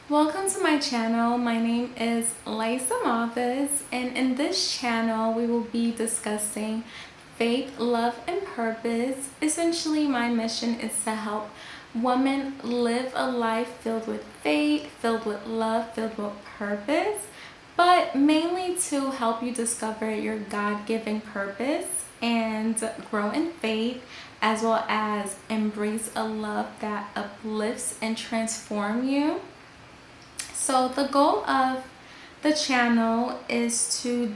Welcome to my channel. My name is Laissa Mauvais, and in this channel we will be discussing faith, love, and purpose. Essentially, my mission is to help women live a life filled with faith, filled with love, filled with purpose, but mainly to help you discover your God-given purpose and grow in faith, as well as embrace a love that uplifts and transforms you. So the goal of the channel is to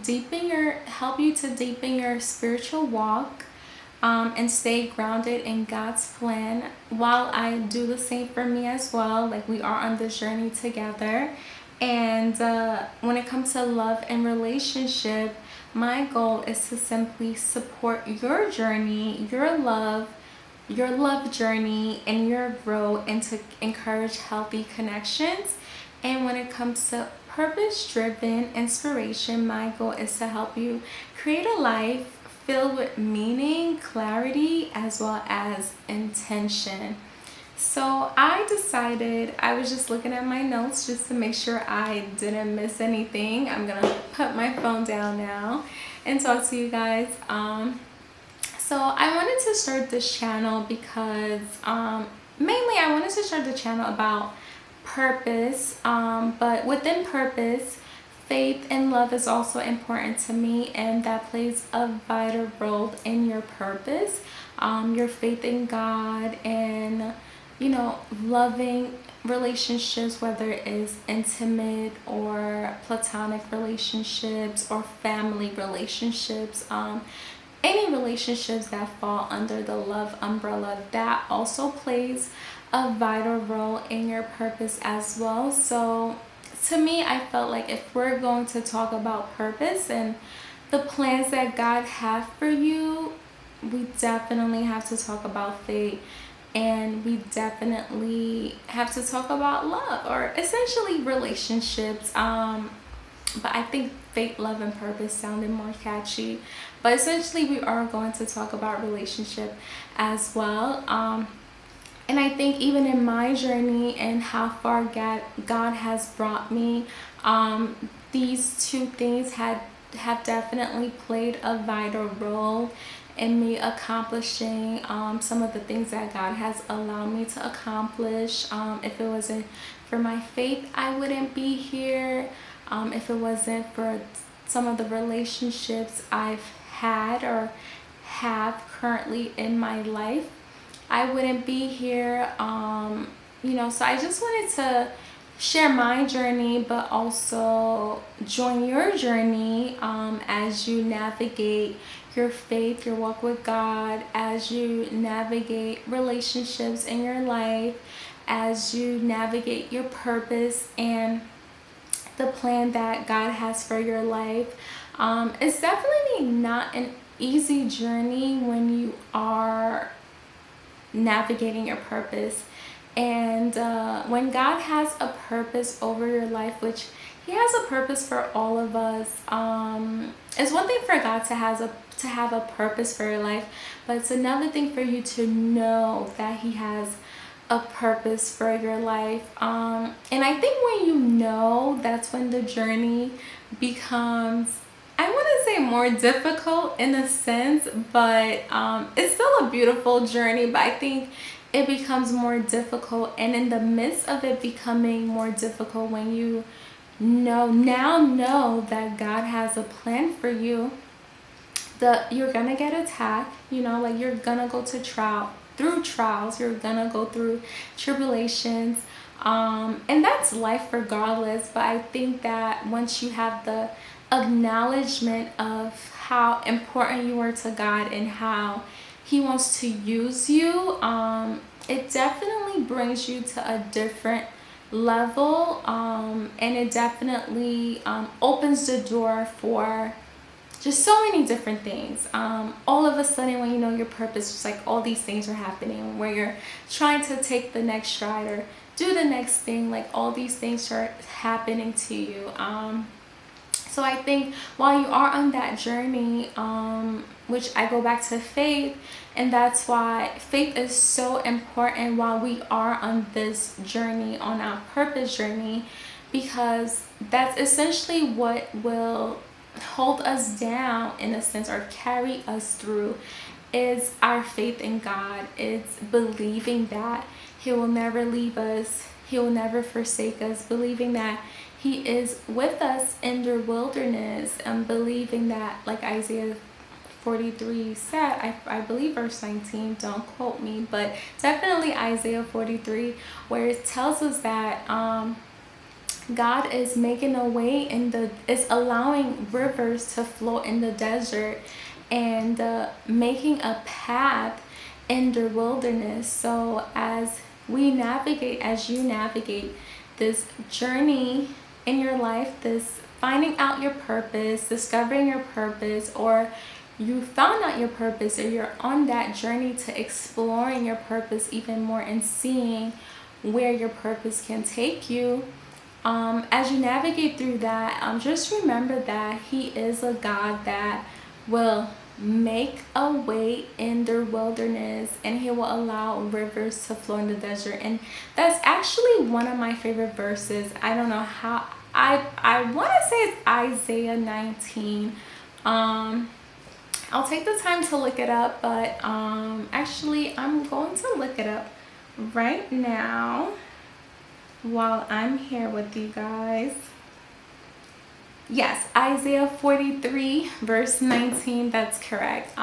help you to deepen your spiritual walk, and stay grounded in God's plan, while I do the same for me as well. Like, we are on this journey together. And when it comes to love and relationship, my goal is to simply support your journey, your love journey, and your growth, and to encourage healthy connections. And when it comes to purpose driven inspiration, my goal is to help you create a life filled with meaning, clarity, as well as intention. So I decided, I was just looking at my notes just to make sure I didn't miss anything. I'm gonna put my phone down now and talk to you guys. So I wanted to start this channel because mainly I wanted to start the channel about purpose, but within purpose, faith and love is also important to me, and that plays a vital role in your purpose. Your faith in God, and loving relationships, whether it is intimate or platonic relationships or family relationships, any relationships that fall under the love umbrella, that also plays a vital role in your purpose as well. So to me, I felt like if we're going to talk about purpose and the plans that God has for you, we definitely have to talk about faith, and we definitely have to talk about love, or essentially relationships. But I think faith, love, and purpose sounded more catchy. But essentially, we are going to talk about relationship as well. And I think even in my journey and how far God has brought me, these two things have definitely played a vital role in me accomplishing some of the things that God has allowed me to accomplish. If it wasn't for my faith, I wouldn't be here. If it wasn't for some of the relationships I've had or have currently in my life, I wouldn't be here. So I just wanted to share my journey, but also join your journey as you navigate your faith, your walk with God, as you navigate relationships in your life, as you navigate your purpose and the plan that God has for your life. It's definitely not an easy journey when you are navigating your purpose. And when God has a purpose over your life, which He has a purpose for all of us, it's one thing for God to have a purpose for your life, but it's another thing for you to know that He has a purpose for your life. And I think when you know, that's when the journey becomes, I want to say, more difficult in a sense, but it's still a beautiful journey. But I think it becomes more difficult, and in the midst of it becoming more difficult, when you know that God has a plan for you, that you're gonna get attacked. Like, you're gonna go through trials, you're gonna go through tribulations, and that's life regardless. But I think that once you have the acknowledgement of how important you are to God and how He wants to use you, it definitely brings you to a different level, and it definitely opens the door for just so many different things. All of a sudden, when you know your purpose, just like all these things are happening, where you're trying to take the next stride or do the next thing, like all these things are happening to you. So I think while you are on that journey, which I go back to faith, and that's why faith is so important while we are on this journey, on our purpose journey, because that's essentially what will hold us down in a sense, or carry us through, is our faith in God. It's believing that He will never leave us, He will never forsake us, believing that He is with us in the wilderness, and believing that, like Isaiah 43 said, I believe verse 19, don't quote me, but definitely Isaiah 43, where it tells us that God is making a way is allowing rivers to flow in the desert, and making a path in the wilderness. So as you navigate this journey in your life, this finding out your purpose, discovering your purpose, or you found out your purpose, or you're on that journey to exploring your purpose even more and seeing where your purpose can take you, as you navigate through that, just remember that He is a God that will make a way in the wilderness, and He will allow rivers to flow in the desert. And that's actually one of my favorite verses. I don't know how, I want to say it's Isaiah 19. I'll take the time to look it up, but actually I'm going to look it up right now while I'm here with you guys. Yes, Isaiah 43 verse 19, that's correct.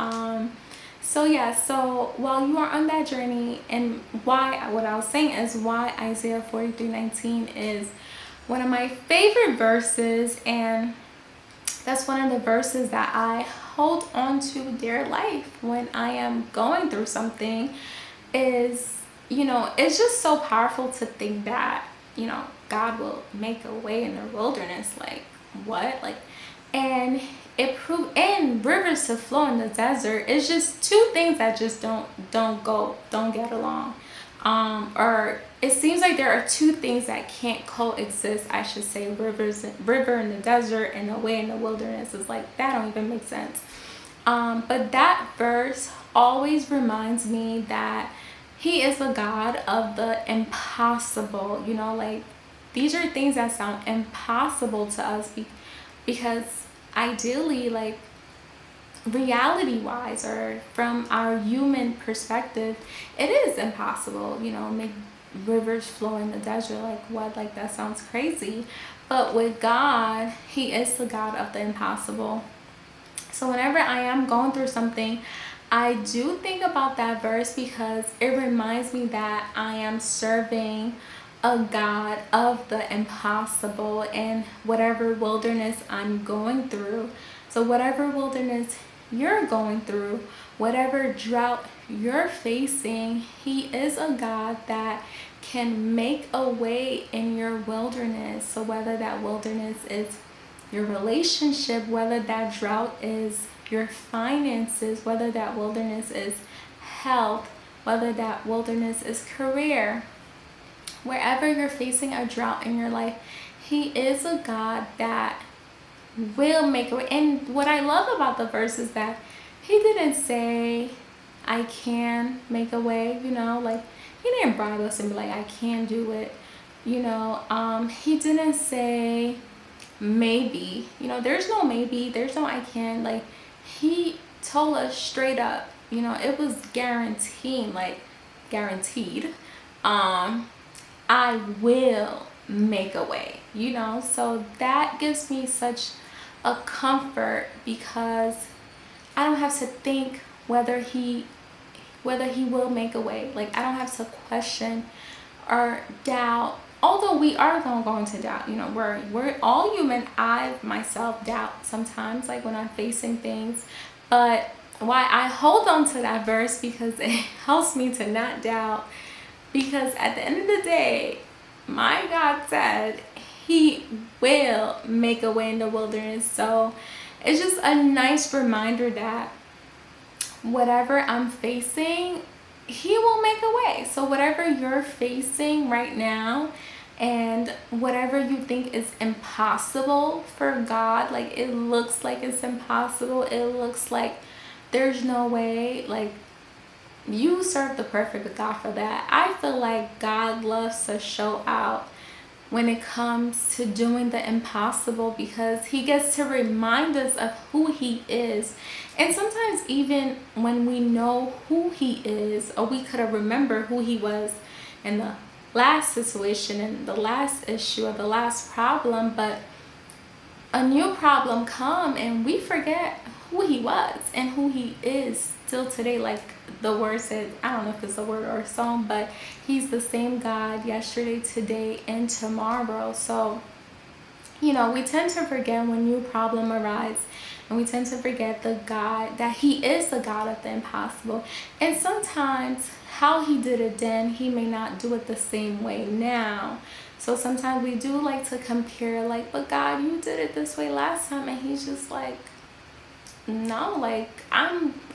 So while you are on that journey, and what I was saying is why Isaiah 43:19 is one of my favorite verses, and that's one of the verses that I hold on to dear life when I am going through something. Is, it's just so powerful to think that, God will make a way in the wilderness. Like, what? Like, and it proved, and rivers to flow in the desert. It's just two things that just don't get along. Or it seems like there are two things that can't coexist, I should say. River in the desert and a way in the wilderness. Is like, that don't even make sense. But that verse always reminds me that He is a God of the impossible. Like, these are things that sound impossible to us because ideally, like, reality wise, or from our human perspective, it is impossible. Make rivers flow in the desert. Like, what? Like, that sounds crazy. But with God, He is the God of the impossible. So whenever I am going through something, I do think about that verse, because it reminds me that I am serving a God of the impossible in whatever wilderness I'm going through. So whatever wilderness you're going through, whatever drought you're facing, He is a God that can make a way in your wilderness. So whether that wilderness is your relationship, whether that drought is your finances, whether that wilderness is health, whether that wilderness is career, wherever you're facing a drought in your life, He is a God that will make a way. And what I love about the verse is that He didn't say, I can make a way, like, He didn't bribe us and be like, I can do it. He didn't say maybe, there's no maybe, there's no I can. Like, He told us straight up, it was guaranteed, I will make a way, so that gives me such a comfort, because I don't have to think whether he will make a way. Like, I don't have to question or doubt, although we are going to doubt. We're all human. I myself doubt sometimes, like when I'm facing things. But why I hold on to that verse, because it helps me to not doubt, because at the end of the day, my God said He will make a way in the wilderness. So it's just a nice reminder that whatever I'm facing, He will make a way. So whatever you're facing right now, And whatever you think is impossible for God, like it looks like it's impossible, it looks like there's no way, like you serve the perfect God for that. I feel like God loves to show out when it comes to doing the impossible, because he gets to remind us of who he is. And sometimes even when we know who he is, or we could have remembered who he was in the last situation and the last issue or the last problem, but a new problem come and we forget who he was and who he is still today. Like the word said, I don't know if it's a word or a song, but he's the same God yesterday, today, and tomorrow. So we tend to forget when new problem arise, and we tend to forget the God, that he is the God of the impossible. And sometimes how he did it then, he may not do it the same way now. So sometimes we do like to compare, like, but God, you did it this way last time. And he's just like, no, like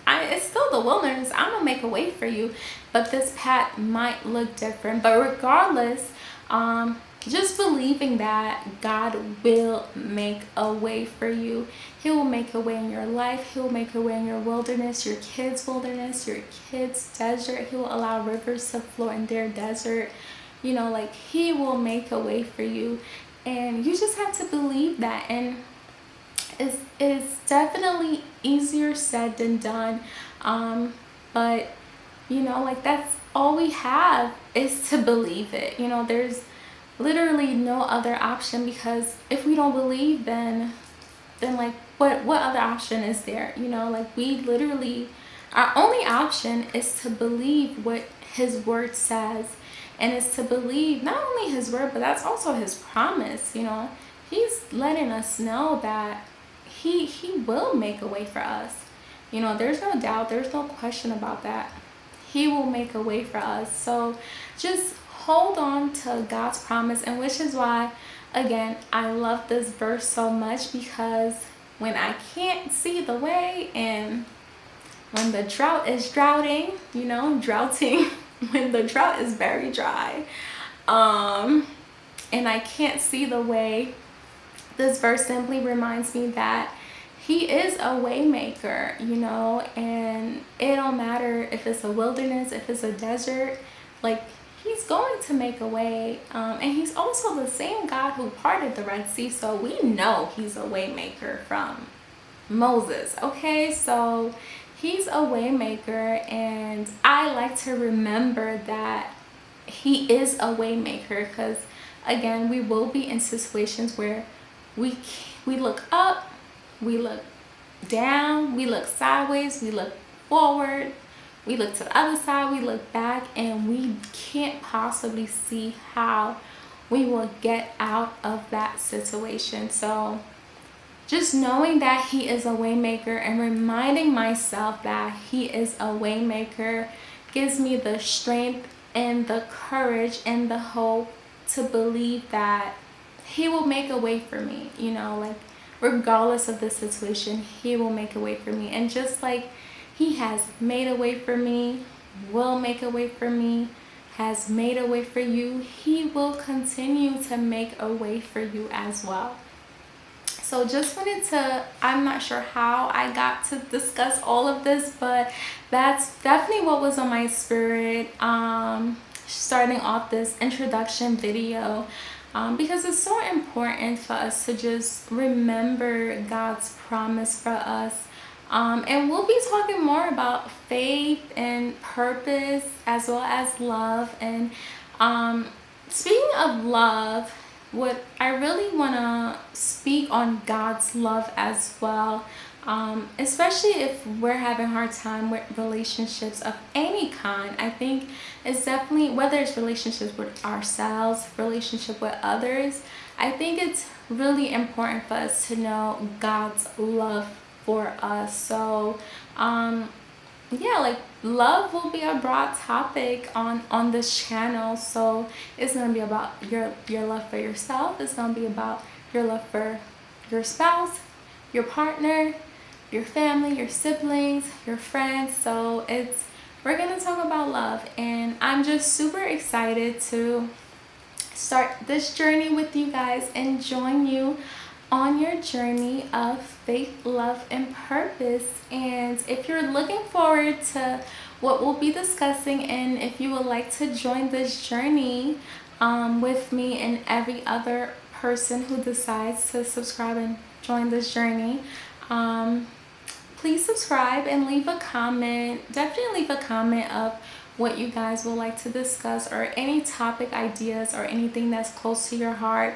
it's still the wilderness. I'm gonna make a way for you, but this path might look different. But regardless, just believing that God will make a way for you. He will make a way in your life. He will make a way in your wilderness, your kids' wilderness, your kids' desert. He will allow rivers to flow in their desert. Like he will make a way for you, and you just have to believe that. And it's definitely easier said than done, but like that's all we have is to believe it. There's literally no other option, because if we don't believe, then like what other option is there? Like we literally, our only option is to believe what his word says, and it's to believe not only his word, but that's also his promise. He's letting us know that he will make a way for us. There's no doubt, there's no question about that. He will make a way for us. So just hold on to God's promise, and which is why, again, I love this verse so much, because when I can't see the way, and when the drought is droughting, droughting, when the drought is very dry, and I can't see the way, this verse simply reminds me that he is a way maker, and it don't matter if it's a wilderness, if it's a desert, like he's going to make a way. And he's also the same God who parted the Red Sea, so we know he's a way maker from Moses. Okay, so he's a way maker, and I like to remember that he is a way maker, because again, we will be in situations where we look up, we look down, we look sideways, we look forward, we look to the other side, we look back, and we can't possibly see how we will get out of that situation. So just knowing that he is a way maker and reminding myself that he is a way maker gives me the strength and the courage and the hope to believe that he will make a way for me. Like regardless of the situation, he will make a way for me. And just like he has made a way for me, will make a way for me, has made a way for you, he will continue to make a way for you as well. So just wanted to, I'm not sure how I got to discuss all of this, but that's definitely what was on my spirit, starting off this introduction video. Because it's so important for us to just remember God's promise for us. And we'll be talking more about faith and purpose, as well as love. And speaking of love, what I really want to speak on God's love as well. Especially if we're having a hard time with relationships of any kind. I think it's definitely, whether it's relationships with ourselves, relationship with others, I think it's really important for us to know God's love for us. So yeah, like love will be a broad topic on this channel. So it's going to be about your love for yourself, it's going to be about your love for your spouse, your partner, your family, your siblings, your friends. So we're gonna talk about love, and I'm just super excited to start this journey with you guys and join you on your journey of faith, love, and purpose. And if you're looking forward to what we'll be discussing, and if you would like to join this journey with me and every other person who decides to subscribe and join this journey, please subscribe and leave a comment. Definitely leave a comment of what you guys would like to discuss, or any topic ideas, or anything that's close to your heart.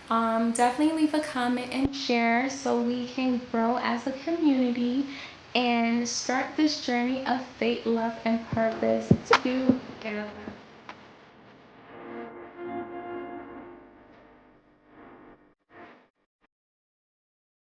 Definitely leave a comment and share so we can grow as a community and start this journey of faith, love, and purpose together.